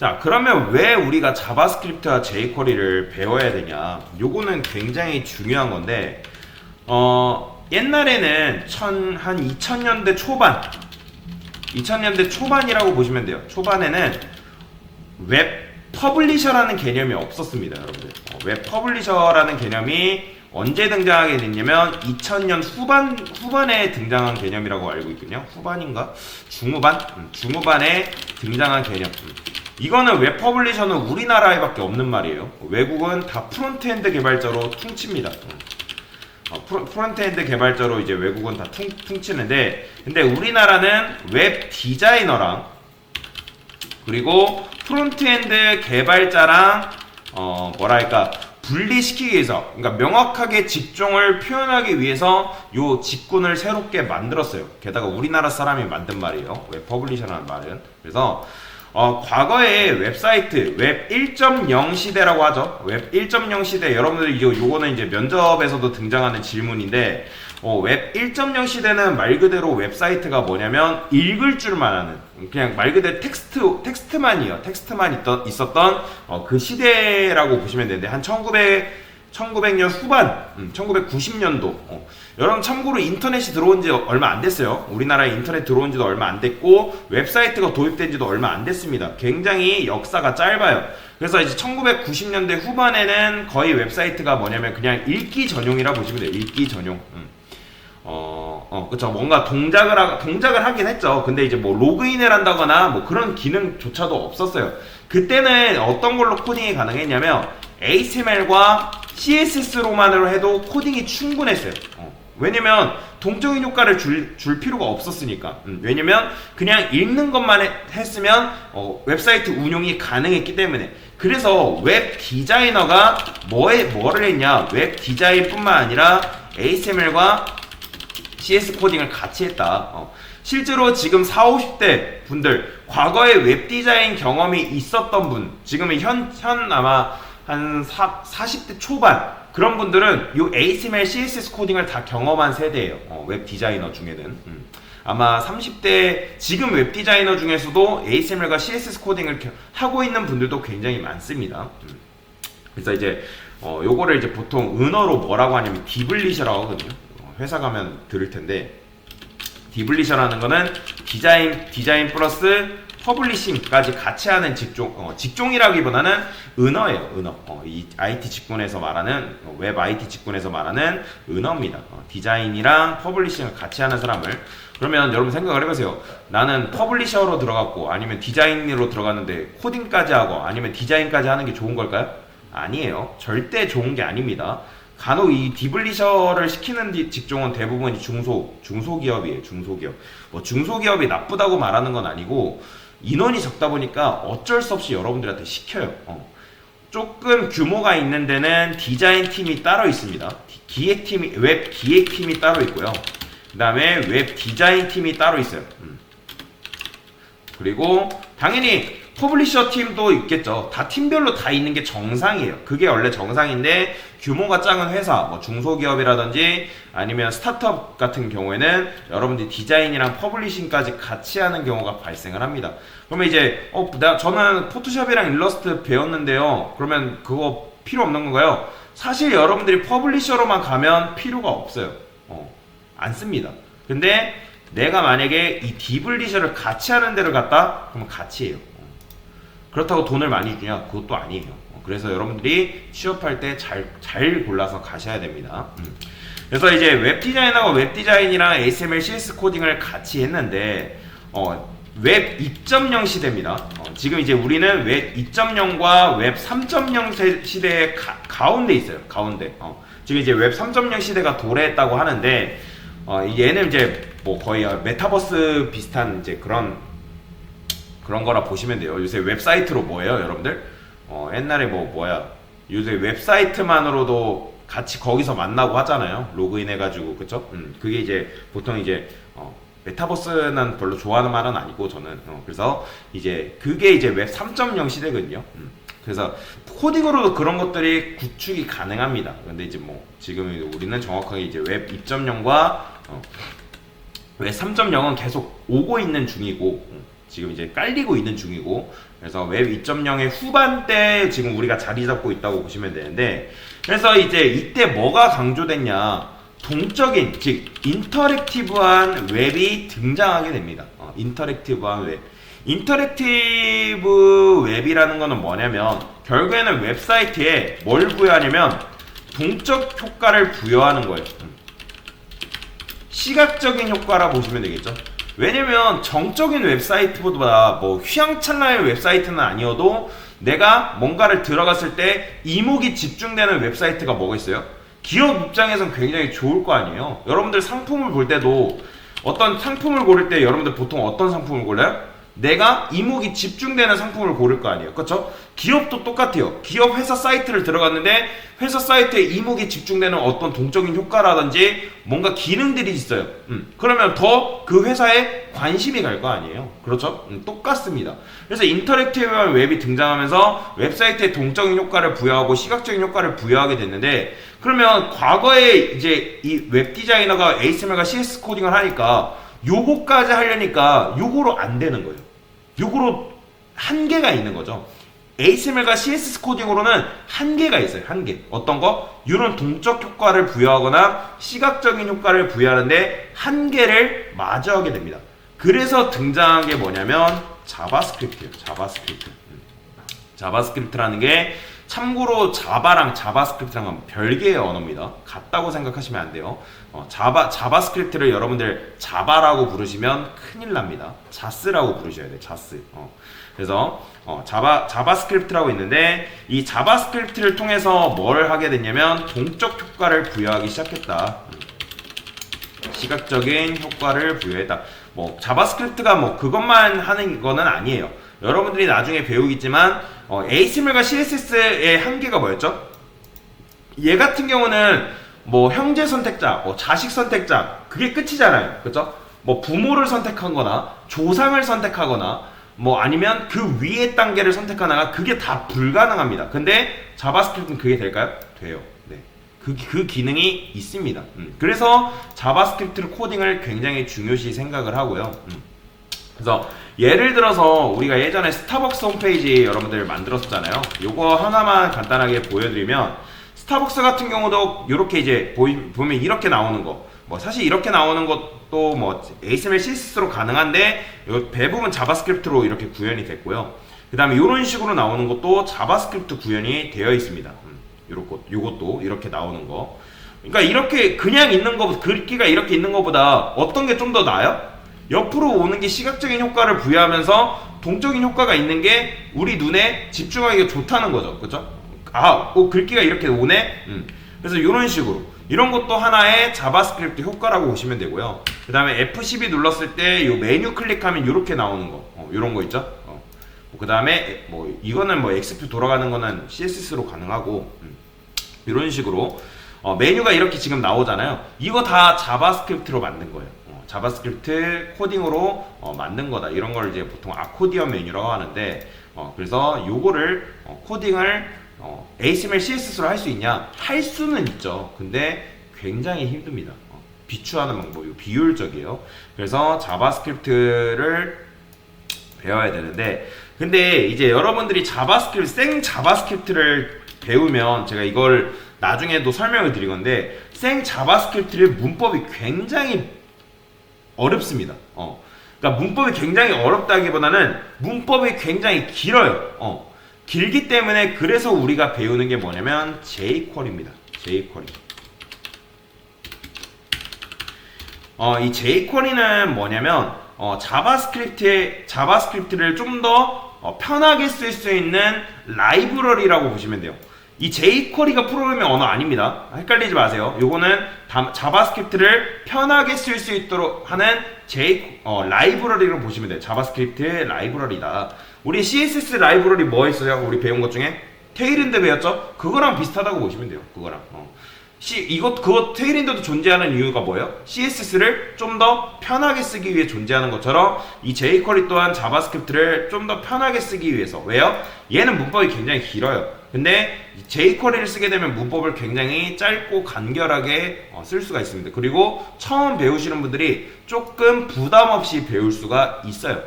자, 그러면 왜 우리가 자바스크립트와 jQuery를 배워야 되냐? 요거는 굉장히 중요한 건데, 옛날에는 한 2000년대 초반, 2000년대 초반이라고 보시면 돼요. 초반에는 웹 퍼블리셔라는 개념이 없었습니다, 여러분들. 웹 퍼블리셔라는 개념이 언제 등장하게 됐냐면 2000년 후반에 등장한 개념이라고 알고 있거든요. 후반인가? 중후반에 등장한 개념. 이거는 웹 퍼블리셔는 우리나라에밖에 없는 말이에요. 외국은 다 프론트엔드 개발자로 퉁칩니다. 프론트엔드 개발자로 이제 외국은 다 퉁치는데, 근데 우리나라는 웹 디자이너랑 그리고 프론트엔드 개발자랑 뭐랄까 분리시키기 위해서, 그러니까 명확하게 직종을 표현하기 위해서 요 직군을 새롭게 만들었어요. 게다가 우리나라 사람이 만든 말이에요. 웹 퍼블리셔라는 말은. 그래서 과거에 웹사이트 웹 1.0 시대라고 하죠. 웹 1.0 시대, 여러분들이 요거는 이제 면접에서도 등장하는 질문인데, 웹 1.0 시대는 말 그대로 웹사이트가 뭐냐면 읽을 줄만 아는, 그냥 말 그대로 텍스트만 있었던 그 시대라고 보시면 되는데, 한 1900년 후반, 1990년도. 여러분 참고로 인터넷이 들어온 지 얼마 안 됐어요. 우리나라에 인터넷 들어온 지도 얼마 안 됐고 웹사이트가 도입된 지도 얼마 안 됐습니다. 굉장히 역사가 짧아요. 그래서 이제 1990년대 후반에는 거의 웹사이트가 뭐냐면 그냥 읽기 전용이라 보시면 돼요. 읽기 전용. 그쵸. 뭔가 동작을 하긴 했죠. 근데 이제 뭐 로그인을 한다거나 뭐 그런 기능조차도 없었어요. 그때는 어떤 걸로 코딩이 가능했냐면 HTML과 CSS로만으로 해도 코딩이 충분했어요. 왜냐면 동적인 효과를 줄 필요가 없었으니까. 왜냐면 그냥 읽는 것만 했으면 웹사이트 운용이 가능했기 때문에. 그래서 웹 디자이너가 뭐를 했냐? 웹 디자인뿐만 아니라 HTML과 CS 코딩을 같이 했다. 실제로 지금 40, 50대 분들, 과거에 웹 디자인 경험이 있었던 분, 지금은 현 아마 한 40대 초반, 그런 분들은 이 HTML, CSS 코딩을 다 경험한 세대예요. 웹 디자이너 중에는. 아마 30대 지금 웹 디자이너 중에서도 HTML과 CSS 코딩을 하고 있는 분들도 굉장히 많습니다. 그래서 이제 요거를 이제 보통 은어로 뭐라고 하냐면 디블리셔라고 하거든요. 회사 가면 들을 텐데, 디블리셔라는 거는 디자인 플러스 퍼블리싱까지 같이 하는 직종이라기보다는 은어예요. 은어. 이 IT 직군에서 말하는, 웹 IT 직군에서 말하는 은어입니다. 디자인이랑 퍼블리싱을 같이 하는 사람을. 그러면 여러분 생각을 해보세요. 나는 퍼블리셔로 들어갔고 아니면 디자인으로 들어갔는데 코딩까지 하고 아니면 디자인까지 하는 게 좋은 걸까요? 아니에요. 절대 좋은 게 아닙니다. 간혹 이 디블리셔를 시키는 직종은 대부분이 중소기업이에요. 중소기업. 뭐 중소기업이 나쁘다고 말하는 건 아니고 인원이 적다 보니까 어쩔 수 없이 여러분들한테 시켜요. 조금 규모가 있는 데는 디자인 팀이 따로 있습니다. 웹 기획팀이 따로 있고요. 그 다음에 웹 디자인 팀이 따로 있어요. 그리고 당연히 퍼블리셔 팀도 있겠죠. 다 팀별로 다 있는 게 정상이에요. 그게 원래 정상인데, 규모가 작은 회사, 뭐 중소기업이라든지 아니면 스타트업 같은 경우에는 여러분들이 디자인이랑 퍼블리싱까지 같이 하는 경우가 발생을 합니다. 그러면 이제 저는 포토샵이랑 일러스트 배웠는데요. 그러면 그거 필요 없는 건가요? 사실 여러분들이 퍼블리셔로만 가면 필요가 없어요. 안 씁니다. 근데 내가 만약에 이 디블리셔를 같이 하는 데를 갔다? 그러면 같이 해요. 그렇다고 돈을 많이 주냐? 그것도 아니에요. 그래서 여러분들이 취업할 때 잘 골라서 가셔야 됩니다. 그래서 이제 웹 디자인하고 웹 디자인이랑 HTML, CS 코딩을 같이 했는데, 웹 2.0 시대입니다. 지금 이제 우리는 웹 2.0과 웹 3.0 시대의 가운데 있어요. 가운데. 지금 이제 웹 3.0 시대가 도래했다고 하는데, 얘는 이제 뭐 거의 메타버스 비슷한 이제 그런 거라 보시면 돼요. 요새 웹사이트로 뭐예요, 여러분들? 옛날에 요새 웹사이트만으로도 같이 거기서 만나고 하잖아요. 로그인 해가지고, 그쵸? 그게 이제 보통 이제 메타버스는 별로 좋아하는 말은 아니고 저는 그래서 이제 그게 이제 웹 3.0 시대거든요. 그래서 코딩으로도 그런 것들이 구축이 가능합니다. 근데 이제 뭐 지금 우리는 정확하게 이제 웹 2.0과 웹 3.0은 계속 오고 있는 중이고, 지금 이제 깔리고 있는 중이고, 그래서 웹 2.0의 후반때 지금 우리가 자리 잡고 있다고 보시면 되는데, 그래서 이제 이때 뭐가 강조됐냐, 동적인, 즉 인터랙티브한 웹이 등장하게 됩니다. 인터랙티브한 웹. 인터랙티브 웹이라는 거는 뭐냐면 결국에는 웹사이트에 뭘 부여하냐면 동적 효과를 부여하는 거예요. 시각적인 효과라 보시면 되겠죠. 왜냐면 정적인 웹사이트보다 뭐 휘황찬란한 웹사이트는 아니어도 내가 뭔가를 들어갔을 때 이목이 집중되는 웹사이트가 뭐가 있어요? 기업 입장에선 굉장히 좋을 거 아니에요. 여러분들 상품을 볼 때도 어떤 상품을 고를 때 여러분들 보통 어떤 상품을 골라요? 내가 이목이 집중되는 상품을 고를 거 아니에요. 그렇죠? 기업도 똑같아요. 기업 회사 사이트를 들어갔는데 회사 사이트에 이목이 집중되는 어떤 동적인 효과라든지 뭔가 기능들이 있어요. 그러면 더 그 회사에 관심이 갈 거 아니에요. 그렇죠? 똑같습니다. 그래서 인터랙티브한 웹이 등장하면서 웹사이트에 동적인 효과를 부여하고 시각적인 효과를 부여하게 됐는데, 그러면 과거에 이제 이 웹 디자이너가 HTML과 CSS 코딩을 하니까 요거까지 하려니까 요거로 안 되는 거예요. 요거로 한계가 있는 거죠. HTML과 CSS 코딩으로는 한계가 있어요. 한계. 어떤 거? 이런 동적 효과를 부여하거나 시각적인 효과를 부여하는데 한계를 마주하게 됩니다. 그래서 등장한 게 뭐냐면 자바스크립트예요. 자바스크립트. 자바스크립트라는 게 참고로 자바랑 자바스크립트랑은 별개의 언어입니다. 같다고 생각하시면 안 돼요. 자바스크립트를 여러분들 자바라고 부르시면 큰일 납니다. 자스라고 부르셔야 돼요. 자스. 그래서 자바스크립트라고 있는데, 이 자바스크립트를 통해서 뭘 하게 됐냐면 동적 효과를 부여하기 시작했다. 시각적인 효과를 부여했다. 뭐 자바스크립트가 뭐 그것만 하는 거는 아니에요. 여러분들이 나중에 배우겠지만 HTML과 CSS의 한계가 뭐였죠? 얘 같은 경우는 뭐 형제 선택자, 뭐 자식 선택자, 그게 끝이잖아요. 그렇죠? 뭐 부모를 선택하거나 조상을 선택하거나 뭐 아니면 그 위의 단계를 선택하거나 그게 다 불가능합니다. 근데 자바스크립트는 그게 될까요? 돼요. 네. 그 기능이 있습니다. 그래서 자바스크립트 코딩을 굉장히 중요시 생각을 하고요. 그래서 예를 들어서 우리가 예전에 스타벅스 홈페이지 여러분들 만들었잖아요. 요거 하나만 간단하게 보여드리면, 스타벅스 같은 경우도 이렇게 이제 보면 이렇게 나오는 거, 뭐 사실 이렇게 나오는 것도 뭐 HTML, CSS로 가능한데 대부분 자바스크립트로 이렇게 구현이 됐고요. 그 다음에 이런 식으로 나오는 것도 자바스크립트 구현이 되어 있습니다. 요것도 이렇게 나오는 거. 그러니까 이렇게 그냥 있는 거, 글귀가 이렇게 있는 것보다 어떤 게 좀 더 나아요? 옆으로 오는 게 시각적인 효과를 부여하면서 동적인 효과가 있는 게 우리 눈에 집중하기가 좋다는 거죠. 그렇죠? 글귀가 이렇게 오네? 그래서 이런 식으로, 이런 것도 하나의 자바스크립트 효과라고 보시면 되고요. 그 다음에 F12 눌렀을 때 요 메뉴 클릭하면 이렇게 나오는 거, 이런 거 있죠? 그 다음에 뭐 이거는 뭐 XP 돌아가는 거는 CSS로 가능하고, 이런 식으로 메뉴가 이렇게 지금 나오잖아요. 이거 다 자바스크립트로 만든 거예요. 자바스크립트 코딩으로 만든 거다. 이런 걸 이제 보통 아코디언 메뉴라고 하는데, 그래서 요거를 코딩을 HTML, CSS로 할 수 있냐? 할 수는 있죠. 근데 굉장히 힘듭니다. 비추하는 방법이 비효율적이에요. 그래서 자바스크립트를 배워야 되는데, 근데 이제 여러분들이 생 자바스크립트를 배우면 제가 이걸 나중에도 설명을 드릴 건데, 생 자바스크립트의 문법이 굉장히 어렵습니다. 그러니까 문법이 굉장히 어렵다기보다는 문법이 굉장히 길어요. 길기 때문에 그래서 우리가 배우는 게 뭐냐면 jQuery입니다. jQuery. 이 jQuery는 뭐냐면 자바스크립트를 좀 더 편하게 쓸 수 있는 라이브러리라고 보시면 돼요. 이 jQuery가 프로그래밍 언어 아닙니다. 헷갈리지 마세요. 요거는 자바스크립트를 편하게 쓸 수 있도록 하는 라이브러리로 보시면 돼요. 자바스크립트 라이브러리다. 우리 CSS 라이브러리 뭐 있어요? 우리 배운 것 중에 테일윈드 배웠죠? 그거랑 비슷하다고 보시면 돼요. 그거랑. 그거 테일윈드도 존재하는 이유가 뭐예요? CSS를 좀 더 편하게 쓰기 위해 존재하는 것처럼 이 jQuery 또한 자바스크립트를 좀 더 편하게 쓰기 위해서. 왜요? 얘는 문법이 굉장히 길어요. 근데 jQuery를 쓰게 되면 문법을 굉장히 짧고 간결하게 쓸 수가 있습니다. 그리고 처음 배우시는 분들이 조금 부담 없이 배울 수가 있어요.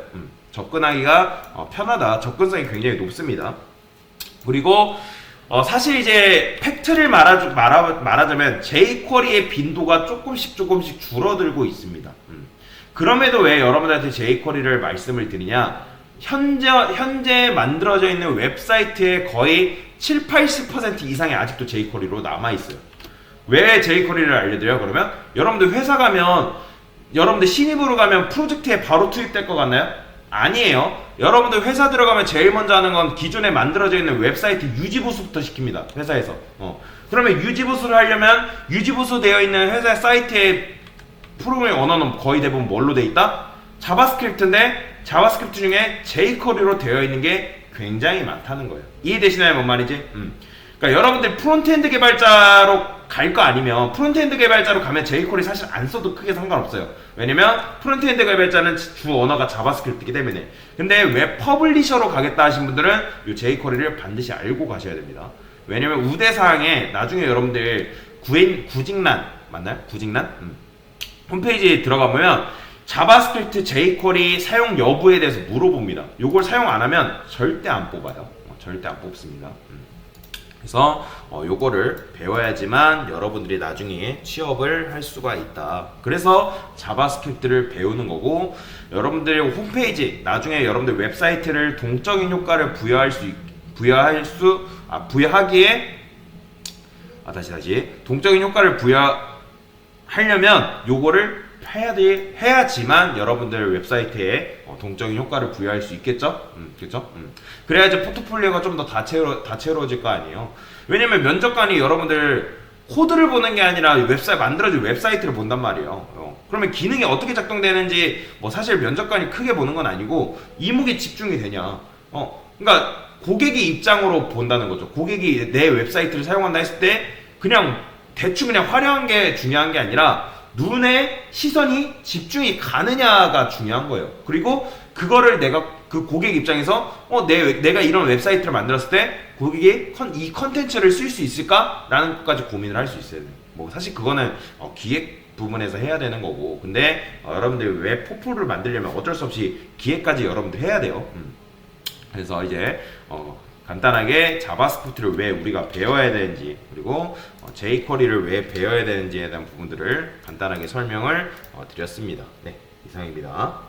접근하기가 편하다. 접근성이 굉장히 높습니다. 그리고 사실 이제 팩트를 말하자면 jQuery의 빈도가 조금씩 줄어들고 있습니다. 그럼에도 왜 여러분들한테 jQuery를 말씀을 드리냐? 현재 만들어져 있는 웹사이트의 거의 7-80% 이상이 아직도 jQuery로 남아있어요. 왜 jQuery를 알려드려요? 그러면 여러분들 회사 가면, 여러분들 신입으로 가면 프로젝트에 바로 투입될 것 같나요? 아니에요. 여러분들 회사 들어가면 제일 먼저 하는 건 기존에 만들어져 있는 웹사이트 유지보수부터 시킵니다. 회사에서. 그러면 유지보수를 하려면 유지보수 되어 있는 회사 사이트의 프로그래밍 언어는 거의 대부분 뭘로 되어 있다? 자바스크립트인데 자바스크립트 중에 jQuery로 되어 있는 게 굉장히 많다는 거예요. 이해되시나요? 뭔 말인지? 그러니까 여러분들 프론트엔드 개발자로 갈 거 아니면 프론트엔드 개발자로 가면 jQuery 사실 안 써도 크게 상관없어요. 왜냐면 프론트엔드 개발자는 주 언어가 자바스크립트이기 때문에. 근데 웹 퍼블리셔로 가겠다 하신 분들은 이 jQuery를 반드시 알고 가셔야 됩니다. 왜냐면 우대사항에 나중에 여러분들 구직란 맞나요? 구직란? 홈페이지에 들어가보면 자바스크립트 jQuery 사용 여부에 대해서 물어봅니다. 요걸 사용 안 하면 절대 안 뽑아요. 절대 안 뽑습니다. 그래서 요거를 배워야지만 여러분들이 나중에 취업을 할 수가 있다. 그래서 자바스크립트를 배우는 거고, 여러분들의 홈페이지, 나중에 여러분들 웹사이트를 동적인 효과를 부여하기에 동적인 효과를 부여하려면 요거를 해야지만 여러분들 웹사이트에 동적인 효과를 부여할 수 있겠죠? 그렇죠? 그래야지 포트폴리오가 좀 더 다채로워질 거 아니에요. 왜냐면 면접관이 여러분들 코드를 보는 게 아니라 만들어진 웹사이트를 본단 말이에요. 그러면 기능이 어떻게 작동되는지 사실 면접관이 크게 보는 건 아니고 이목이 집중이 되냐. 그러니까 고객의 입장으로 본다는 거죠. 고객이 내 웹사이트를 사용한다 했을 때 그냥 대충 그냥 화려한 게 중요한 게 아니라 눈에 시선이 집중이 가느냐가 중요한 거예요. 그리고 그거를 내가 그 고객 입장에서 내가 이런 웹사이트를 만들었을 때 고객이 이 컨텐츠를 쓸 수 있을까? 라는 것까지 고민을 할 수 있어야 돼요. 사실 그거는 기획 부분에서 해야 되는 거고, 근데 여러분들 웹 포폴을 만들려면 어쩔 수 없이 기획까지 여러분들 해야 돼요. 그래서 이제 간단하게 자바스크립트를 왜 우리가 배워야 되는지, 그리고 jQuery를 왜 배워야 되는지에 대한 부분들을 간단하게 설명을 드렸습니다. 네, 이상입니다.